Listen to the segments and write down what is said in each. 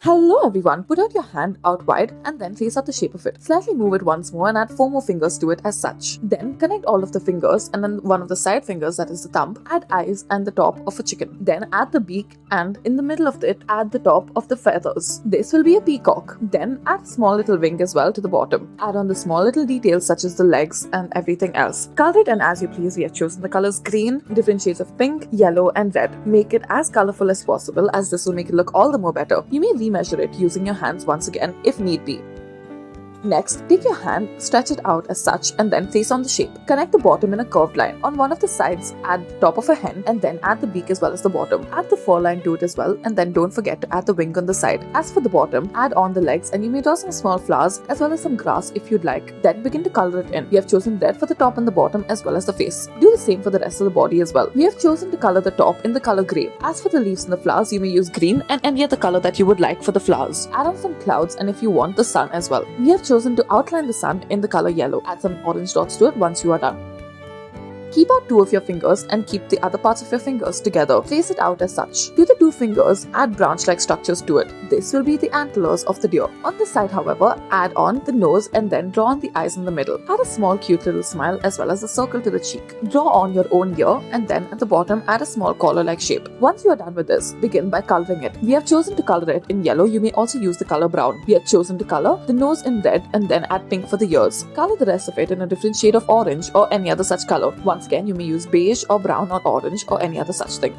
Hello everyone, put out your hand out wide and then trace out the shape of it. Slightly move it once more and add 4 more fingers to it as such. Then connect all of the fingers and then one of the side fingers, that is the thumb, add eyes and the top of a chicken. Then add the beak and in the middle of it add the top of the feathers. This will be a peacock. Then add a small little wing as well to the bottom. Add on the small little details such as the legs and everything else. Color it and as you please. We have chosen the colors green, different shades of pink, yellow and red. Make it as colorful as possible as this will make it look all the more better. You may remeasure it using your hands once again if need be. Next, take your hand, stretch it out as such and then place on the shape. Connect the bottom in a curved line. On one of the sides, add the top of a hen and then add the beak as well as the bottom. Add the fur line to it as well and then don't forget to add the wing on the side. As for the bottom, add on the legs and you may draw some small flowers as well as some grass if you'd like. Then begin to color it in. We have chosen red for the top and the bottom as well as the face. Do the same for the rest of the body as well. We have chosen to color the top in the color grey. As for the leaves and the flowers, you may use green and any other color that you would like for the flowers. Add on some clouds and if you want, the sun as well. We have chosen to outline the sun in the color yellow. Add some orange dots to it once you are done. Keep out 2 of your fingers and keep the other parts of your fingers together. Trace it out as such. To the 2 fingers, add branch-like structures to it. This will be the antlers of the deer. On the side, however, add on the nose and then draw on the eyes in the middle. Add a small cute little smile as well as a circle to the cheek. Draw on your own ear and then at the bottom add a small collar-like shape. Once you are done with this, begin by coloring it. We have chosen to color it in yellow. You may also use the color brown. We have chosen to color the nose in red and then add pink for the ears. Color the rest of it in a different shade of orange or any other such color. Once again, you may use beige or brown or orange or any other such thing.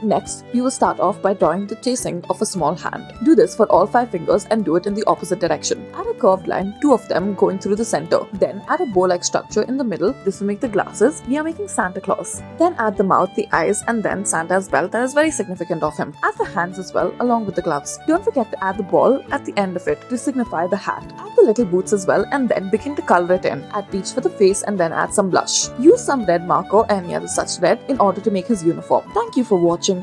Next, you will start off by drawing the tracing of a small hand. Do this for all 5 fingers and do it in the opposite direction. Add a curved line, 2 of them going through the center. Then add a bow-like structure in the middle. This will make the glasses. We are making Santa Claus. Then add the mouth, the eyes, and then Santa's belt. That is very significant of him. Add the hands as well along with the gloves. Don't forget to add the ball at the end of it to signify the hat. Add the little boots as well and then begin to color it in. Add peach for the face and then add some blush. Use some red marker or any other such red in order to make his uniform. Thank you for watching.